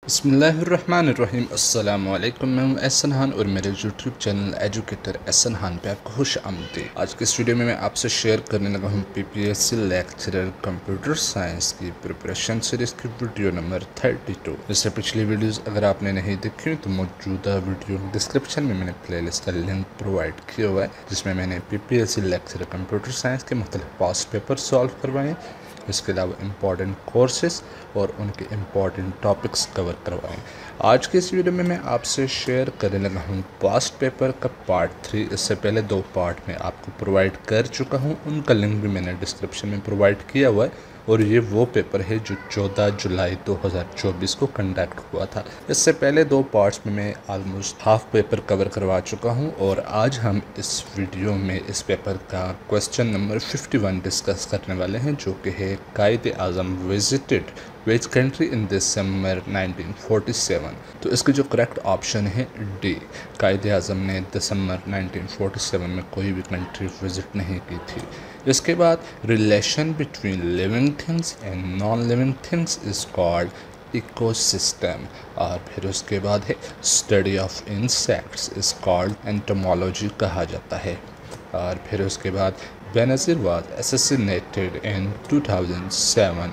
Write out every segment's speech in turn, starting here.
बिस्मिल्लाहिर्रहमानिर्रहीम। अस्सलामु अलैकुम। मैं हूं एहसन खान और मेरे YouTube channel educator Ehsan Khan पे आपको खुश आमदीद। आज के इस वीडियो में मैं आपसे शेयर करने लगा हूं पीपीएससी लेक्चरर कंप्यूटर साइंस की प्रिपरेशन सीरीज की वीडियो नंबर 32। इससे पिछली वीडियोस अगर आपने नहीं देखी तो मौजूदा वीडियो डिस्क्रिप्शन में मैंने प्लेलिस्ट का लिंक प्रोवाइड किया हुआ है, जिसमें मैंने पीपीएससी लेक्चरर कंप्यूटर साइंस के मुख्तलिफ पास्ट पेपर सॉल्व करवाए, इसके अलावा इम्पॉर्टेंट कोर्सेज और उनके इम्पॉर्टेंट टॉपिक्स कवर करवाएं। आज के इस वीडियो में मैं आपसे शेयर करने लगा हूँ पास्ट पेपर का पार्ट 3। इससे पहले 2 पार्ट में आपको प्रोवाइड कर चुका हूँ, उनका लिंक भी मैंने डिस्क्रिप्शन में प्रोवाइड किया हुआ है। और ये वो पेपर है जो 14 जुलाई 2024 को कंडक्ट हुआ था। इससे पहले 2 पार्ट्स में मैं ऑलमोस्ट हाफ पेपर कवर करवा चुका हूँ और आज हम इस वीडियो में इस पेपर का क्वेश्चन नंबर 51 डिस्कस करने वाले हैं, जो कि है कायद आज़म विजिटेड विच कंट्री इन दिसंबर 1947। तो इसके जो करेक्ट ऑप्शन है डी, कायद आज़म ने दिसंबर 1947 में कोई भी कंट्री विजिट नहीं की थी। इसके बाद relation between living things and non living things is called ecosystem. और फिर उसके बाद है study of insects is called entomology कहा जाता है। और फिर उसके बाद बेनज़ीर वाज असैसिनेटेड इन 2007।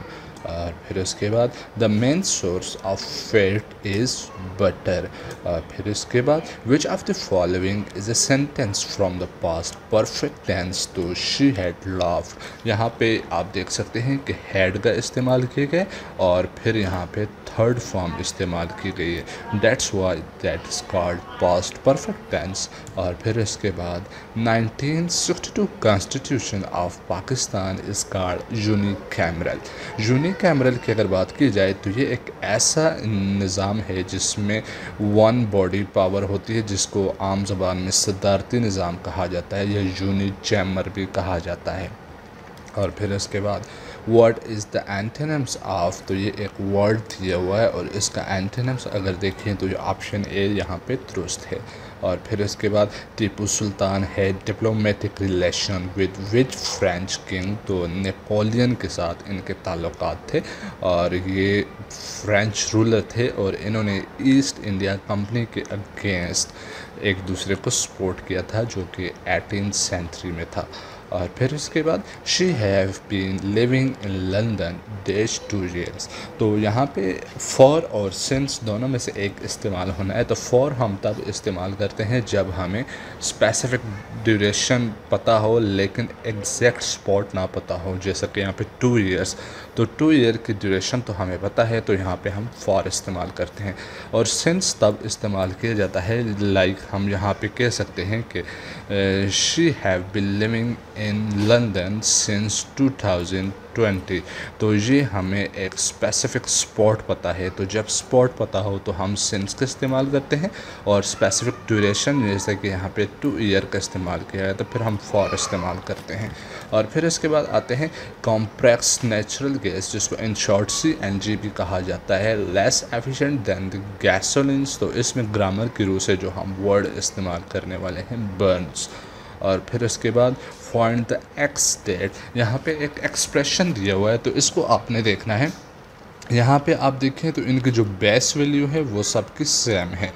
और फिर उसके बाद the main source of fat is butter. और फिर उसके बाद which of the following is a sentence from the past perfect tense तो शी हैड लाफ्ड। यहाँ पे आप देख सकते हैं कि हैड का इस्तेमाल किया गया और फिर यहाँ पे थर्ड फॉर्म इस्तेमाल की गई है, that's why that is called past perfect tense. और फिर इसके बाद 1962 constitution of Pakistan is called unicameral. Unicameral की अगर बात की जाए तो ये एक ऐसा निज़ाम है जिसमें वन बॉडी पावर होती है, जिसको आम ज़बान में सदारती निज़ाम कहा जाता है या यूनि चैम्बर भी कहा जाता है। और फिर इसके बाद what is the antonyms of, तो ये एक वर्ड दिया हुआ है और इसका एंटोनिम्स अगर देखें तो ये ऑप्शन ए यहाँ पे दुरुस्त है। और फिर इसके बाद टीपू सुल्तान है diplomatic relation with which French king, तो नेपोलियन के साथ इनके ताल्लुकात थे और ये फ्रेंच रूलर थे और इन्होंने ईस्ट इंडिया कंपनी के अगेंस्ट एक दूसरे को सपोर्ट किया था, जो कि 18th सेंचुरी में था। और फिर इसके बाद she have been living in London dash 2 years। तो यहाँ पे फॉर और सिंस दोनों में से एक इस्तेमाल होना है। तो फॉर हम तब इस्तेमाल करते हैं जब हमें स्पेसिफिक ड्यूरेशन पता हो लेकिन एग्जैक्ट स्पॉट ना पता हो, जैसा कि यहाँ पे 2 years। तो 2 year की ड्यूरेशन तो हमें पता है, तो यहाँ पे हम फॉर इस्तेमाल करते हैं। और सिंस तब इस्तेमाल किया जाता है, लाइक हम यहाँ पे कह सकते हैं कि she have been living in London since 2020। तो ये हमें एक स्पेसिफिक स्पॉट पता है, तो जब स्पॉट पता हो तो हम सिंस का इस्तेमाल करते हैं। और स्पेसिफिक ड्यूरेशन जैसे कि यहाँ पे 2 year का इस्तेमाल किया है तो फिर हम फॉर इस्तेमाल करते हैं। और फिर इसके बाद आते हैं कॉम्प्लेक्स नेचुरल गैस, जिसको इन शॉर्ट CNG भी कहा जाता है, लेस एफिशिएंट दैन द गैसोलिन्स। तो इसमें ग्रामर की रूह से जो हम वर्ड इस्तेमाल करने वाले हैं बर्न्स। और फिर उसके बाद फाइंड द एक्स डेट, यहाँ पे एक एक्सप्रेशन दिया हुआ है तो इसको आपने देखना है। यहाँ पे आप देखें तो इनकी जो बेस वैल्यू है वो सबकी सेम है।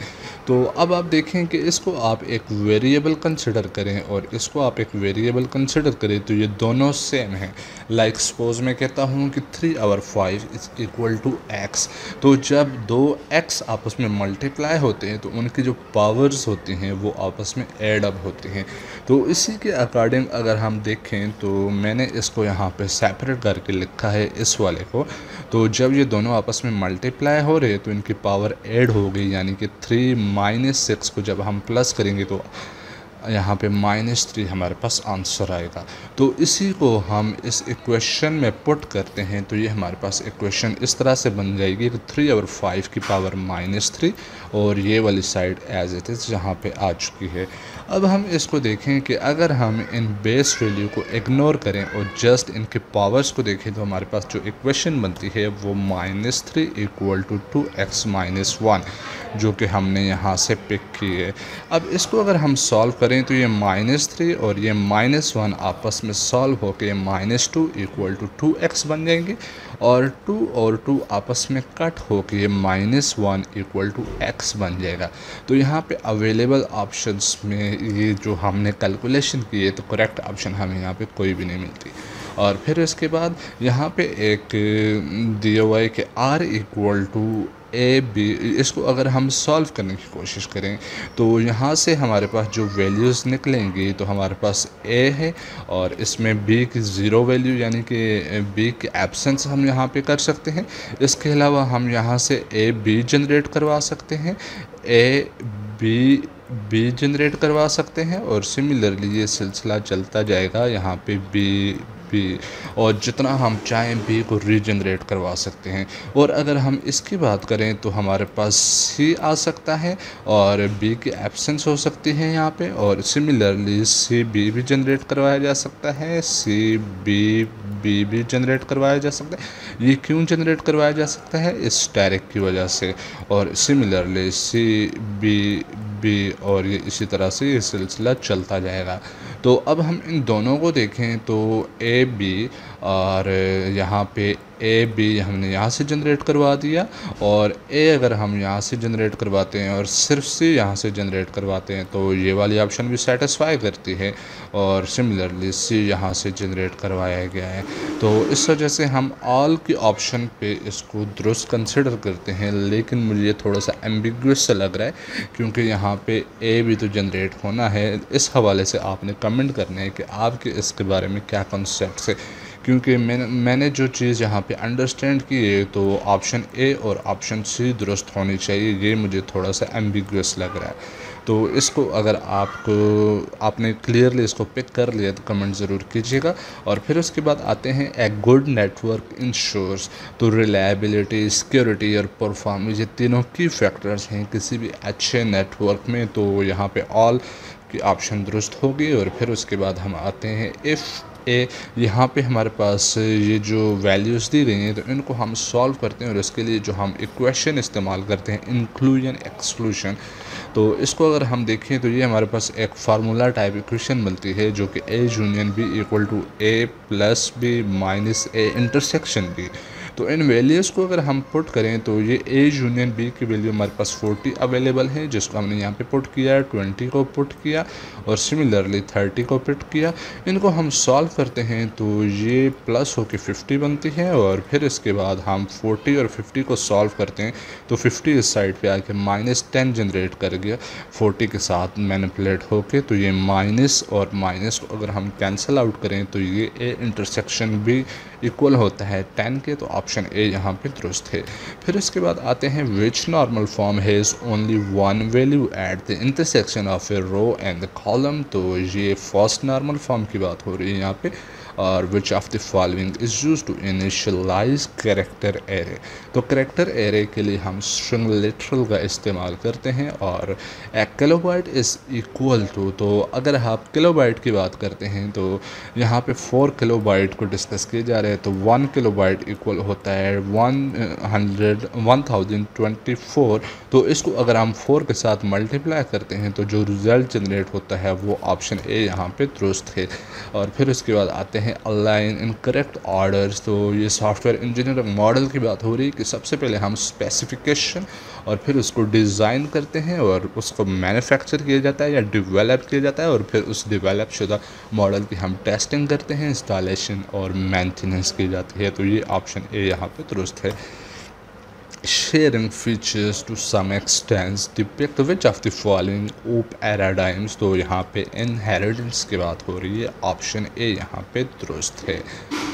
तो अब आप देखें कि इसको आप एक वेरिएबल कंसिडर करें और इसको आप एक वेरिएबल कंसिडर करें तो ये दोनों सेम हैं। लाइक सपोज मैं कहता हूँ कि 3/5 इज़ इक्वल टू x। तो जब 2x आपस में मल्टीप्लाई होते हैं तो उनकी जो पावर्स होती हैं वो आपस में एड अप होती हैं। तो इसी के अकॉर्डिंग अगर हम देखें तो मैंने इसको यहाँ पे सेपरेट करके लिखा है इस वाले को। तो जब ये दोनों आपस में मल्टीप्लाई हो रहे हैं तो इनकी पावर ऐड हो गई, यानी कि 3 - 6 को जब हम प्लस करेंगे तो यहाँ पे -3 हमारे पास आंसर आएगा। तो इसी को हम इस इक्वेशन में पुट करते हैं तो ये हमारे पास इक्वेशन इस तरह से बन जाएगी कि 3/5 की पावर -3 और ये वाली साइड एज इट इज़ यहाँ पे आ चुकी है। अब हम इसको देखें कि अगर हम इन बेस वैल्यू को इग्नोर करें और जस्ट इनके पावर्स को देखें तो हमारे पास जो इक्वेशन बनती है वो -3 = 2x - 1। जो कि हमने यहाँ से पिक की है। अब इसको अगर हम सॉल्व करें तो ये -3 और ये -1 आपस में सॉल्व होकर ये -2 इक्वल टू 2x बन जाएंगे, और 2 और 2 आपस में कट होकर ये -1 इक्वल टू x बन जाएगा। तो यहाँ पे अवेलेबल ऑप्शंस में ये जो हमने कैलकुलेशन की है तो करेक्ट ऑप्शन हमें यहाँ पे कोई भी नहीं मिलती। और फिर इसके बाद यहाँ पे एक दिया हुआ है कि r equal to A B, इसको अगर हम सॉल्व करने की कोशिश करें तो यहाँ से हमारे पास जो वैल्यूज़ निकलेंगी तो हमारे पास a है और इसमें b की ज़ीरो वैल्यू यानी कि b की एब्सेंस हम यहाँ पे कर सकते हैं। इसके अलावा हम यहाँ से a b जनरेट करवा सकते हैं, a b जनरेट करवा सकते हैं, और सिमिलरली ये सिलसिला चलता जाएगा। यहाँ पे b और जितना हम चाहें b को रीजनरेट करवा सकते हैं। और अगर हम इसकी बात करें तो हमारे पास c आ सकता है और b की एब्सेंस हो सकती है यहाँ पे, और सिमिलरली c b भी जनरेट करवाया जा सकता है, c b भी जनरेट करवाया जा सकता है। ये क्यों जनरेट करवाया जा सकता है? इस डायरेक्ट की वजह से। और सिमिलरली c b और ये इसी तरह से ये सिलसिला चलता जाएगा। तो अब हम इन दोनों को देखें तो ए बी, और यहाँ पे ए बी हमने यहाँ से जनरेट करवा दिया, और ए अगर हम यहाँ से जनरेट करवाते हैं और सिर्फ सी यहाँ से जनरेट करवाते हैं तो ये वाली ऑप्शन भी सेटिस्फाई करती है, और सिमिलरली सी यहाँ से जनरेट करवाया गया है। तो इस वजह से हम ऑल की ऑप्शन पे इसको दुरुस्त कंसिडर करते हैं, लेकिन मुझे ये थोड़ा सा एम्बिगुअस सा लग रहा है क्योंकि यहाँ पे ए भी तो जनरेट होना है। इस हवाले से आपने कमेंट करना है कि आपके इसके बारे में क्या कॉन्सेप्ट है, क्योंकि मैंने जो चीज़ यहाँ पे अंडरस्टैंड की है तो ऑप्शन ए और ऑप्शन सी दुरुस्त होनी चाहिए। ये मुझे थोड़ा सा एम्बिगुअस लग रहा है। तो इसको अगर आपने क्लियरली इसको पिक कर लिया तो कमेंट ज़रूर कीजिएगा। और फिर उसके बाद आते हैं ए गुड नेटवर्क इंश्योर्स, तो रिलायबिलिटी, सिक्योरिटी और परफॉर्मेंस, ये तीनों की फैक्टर्स हैं किसी भी अच्छे नेटवर्क में। तो यहाँ पे ऑल की ऑप्शन दुरुस्त होगी। और फिर उसके बाद हम आते हैं इफ़ ए, यहाँ पे हमारे पास ये जो वैल्यूज़ दी गई हैं तो इनको हम सॉल्व करते हैं, और इसके लिए जो हम इक्वेशन इस्तेमाल करते हैं इंक्लूजन एक्सक्लूजन, तो इसको अगर हम देखें तो ये हमारे पास एक फार्मूला टाइप इक्वेशन मिलती है जो कि A union B equal to A plus B minus A intersection B. तो इन वैल्यूज़ को अगर हम पुट करें तो ये ए यूनियन बी की वैल्यू हमारे पास 40 अवेलेबल है, जिसको हमने यहाँ पे पुट किया, 20 को पुट किया और सिमिलरली 30 को पुट किया। इनको हम सॉल्व करते हैं तो ये प्लस होके 50 बनती है, और फिर इसके बाद हम 40 और 50 को सॉल्व करते हैं तो 50 इस साइड पे आके -10 जनरेट कर गया 40 के साथ मैनिपुलेट होके। तो ये माइनस और माइनस को अगर हम कैंसिल आउट करें तो ये ए इंटरसेक्शन भी इक्वल होता है 10 के, तो ऑप्शन ए यहाँ पे दुरुस्त है। फिर इसके बाद आते हैं which normal form has only one value at the intersection of a row and the column, तो ये फर्स्ट नॉर्मल फॉर्म की बात हो रही है यहाँ पे। और which of the following is use to initialise character array, तो कैरेक्टर एरे के लिए हम स्ट्रिंग लिटरल का इस्तेमाल करते हैं। और ए किलोबाइट इज़ इक्वल टू, तो अगर आप किलोबाइट की बात करते हैं तो यहाँ पे 4 किलोबाइट को डिस्कस किए जा रहे हैं, तो 1 किलोबाइट इक्वल होता है 1024। तो इसको अगर हम 4 के साथ मल्टीप्लाई करते हैं तो जो रिज़ल्ट जनरेट होता है वो ऑप्शन ए यहाँ पे दुरुस्त है। और फिर उसके बाद आते हैं अलाइन इन करेक्ट ऑर्डर्स, तो ये सॉफ्टवेयर इंजीनियरिंग मॉडल की बात हो रही है कि सबसे पहले हम स्पेसिफिकेशन और फिर उसको डिज़ाइन करते हैं और उसको मैन्युफैक्चर किया जाता है या डेवलप किया जाता है, और फिर उस डेवलप शुदा मॉडल की हम टेस्टिंग करते हैं, इंस्टॉलेशन और मेंटेनेंस की जाती है। तो ये ऑप्शन ए यहाँ पे दुरुस्त है। Sharing features to some extent depict which of the following OOP paradigms, तो यहाँ पे inheritance की बात हो रही है, ऑप्शन ए यहाँ पे दुरुस्त है।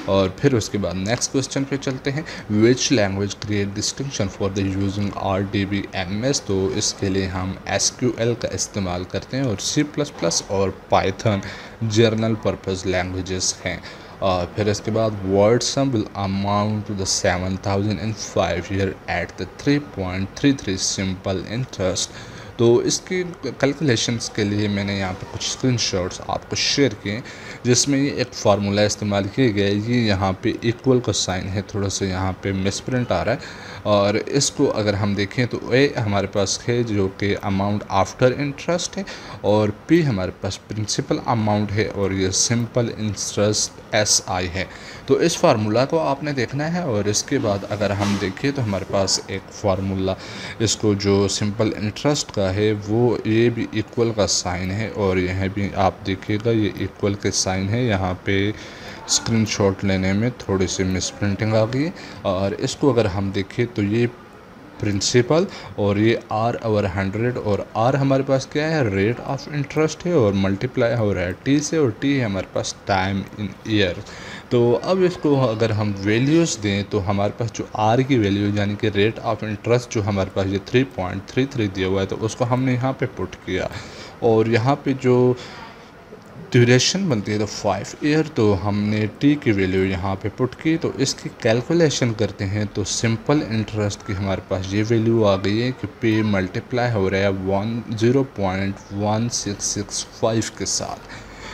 और फिर उसके बाद नेक्स्ट क्वेश्चन पे चलते हैं, which language create distinction for the using RDBMS, तो इसके लिए हम SQL का इस्तेमाल करते हैं, और C++ और Python जनरल पर्पज़ लैंग्वेजेस हैं। और फिर इसके बाद word sum will amount to the 7005 year at the 3.33 simple interest, तो इसकी कैलकुलेशंस के लिए मैंने यहाँ पे कुछ स्क्रीनशॉट्स आपको शेयर किए जिसमें ये एक फार्मूला इस्तेमाल किया गया है। ये यहाँ पे इक्वल का साइन है, थोड़ा सा यहाँ पे मिसप्रिंट आ रहा है, और इसको अगर हम देखें तो ए हमारे पास है जो कि अमाउंट आफ्टर इंटरेस्ट है, और पी हमारे पास प्रिंसिपल अमाउंट है, और ये सिंपल इंटरेस्ट एस आई है। तो इस फार्मूला को आपने देखना है। और इसके बाद अगर हम देखें तो हमारे पास एक फार्मूला इसको जो सिंपल इंटरेस्ट का है वो ये भी इक्वल का साइन है, और यह भी आप देखिएगा ये इक्वल के साइन है। यहाँ पे स्क्रीनशॉट लेने में थोड़ी सी मिसप्रिंटिंग आ गई। और इसको अगर हम देखें तो ये प्रिंसिपल और ये आर ओवर 100, और आर हमारे पास क्या है, रेट ऑफ इंटरेस्ट है, और मल्टीप्लाई हो रहा है टी से, और टी है हमारे पास टाइम इन ईयर। तो अब इसको अगर हम वैल्यूज़ दें तो हमारे पास जो आर की वैल्यू यानी कि रेट ऑफ इंटरेस्ट जो हमारे पास ये 3.33 दिया हुआ है, तो उसको हमने यहाँ पे पुट किया। और यहाँ पे जो ड्यूरेशन बनती है तो 5 ईयर, तो हमने टी की वैल्यू यहाँ पे पुट की। तो इसकी कैलकुलेशन करते हैं तो सिंपल इंटरेस्ट की हमारे पास ये वैल्यू आ गई है कि पे मल्टीप्लाई हो रहा है 0.1665 के साथ।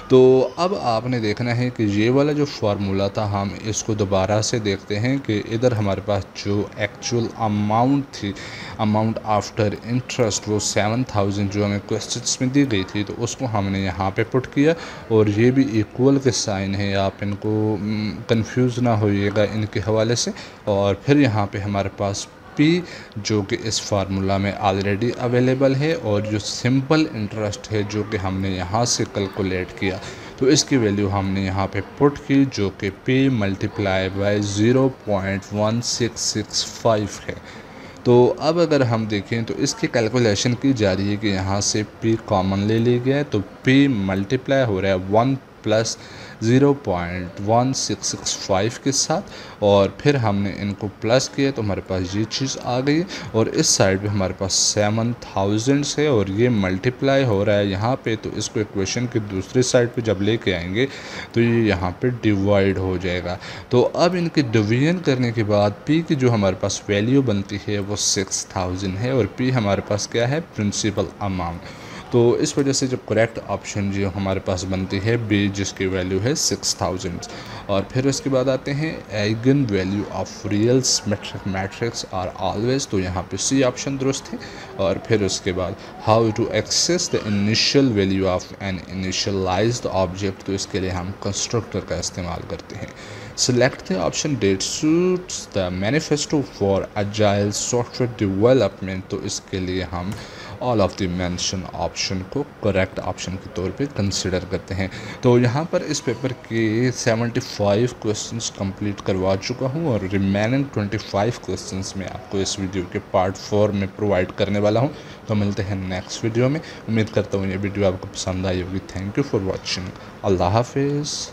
तो अब आपने देखना है कि ये वाला जो फार्मूला था हम इसको दोबारा से देखते हैं कि इधर हमारे पास जो एक्चुअल अमाउंट थी, अमाउंट आफ्टर इंटरेस्ट, वो 7000 जो हमें क्वेश्चंस में दी गई थी, तो उसको हमने यहाँ पे पुट किया। और ये भी इक्वल के साइन है, आप इनको कंफ्यूज ना होइएगा इनके हवाले से। और फिर यहाँ पे हमारे पास पी जो कि इस फार्मूला में ऑलरेडी अवेलेबल है, और जो सिंपल इंटरेस्ट है जो कि हमने यहाँ से कैलकुलेट किया, तो इसकी वैल्यू हमने यहाँ पे पुट की जो कि पी मल्टीप्लाई बाय 0.1665 है। तो अब अगर हम देखें तो इसकी कैलकुलेशन की जा रही है कि यहाँ से p कॉमन ले लिया गया है, तो p मल्टीप्लाई हो रहा है 1 प्लस 0.1665 के साथ, और फिर हमने इनको प्लस किया तो हमारे पास ये चीज़ आ गई। और इस साइड पे हमारे पास 7000 है, और ये मल्टीप्लाई हो रहा है यहाँ पे, तो इसको इक्वेशन की दूसरी साइड पे जब लेके आएंगे तो ये यहाँ पे डिवाइड हो जाएगा। तो अब इनकी डिवीजन करने के बाद p की जो हमारे पास वैल्यू बनती है वो 6000 है, और p हमारे पास क्या है, प्रिंसिपल अमाउंट। तो इस वजह से जो करेक्ट ऑप्शन जो हमारे पास बनती है बी, जिसकी वैल्यू है 6000। और फिर उसके बाद आते हैं eigen value of real symmetric matrix are always, तो यहाँ पे सी ऑप्शन दुरुस्त है। और फिर उसके बाद how to access the initial value of an initialised object, तो इसके लिए हम कंस्ट्रक्टर का इस्तेमाल करते हैं। Select the option that suits the manifesto for agile software development, तो इसके लिए हम all of the mention option को करेक्ट ऑप्शन के तौर पे कंसिडर करते हैं। तो यहाँ पर इस पेपर के 75 क्वेश्चंस कंप्लीट करवा चुका हूँ, और रिमेनिंग 25 क्वेश्चंस में आपको इस वीडियो के पार्ट 4 में प्रोवाइड करने वाला हूँ। तो मिलते हैं नेक्स्ट वीडियो में। उम्मीद करता हूँ ये वीडियो आपको पसंद आई होगी। Thank you for watching. Allah हाफिज़।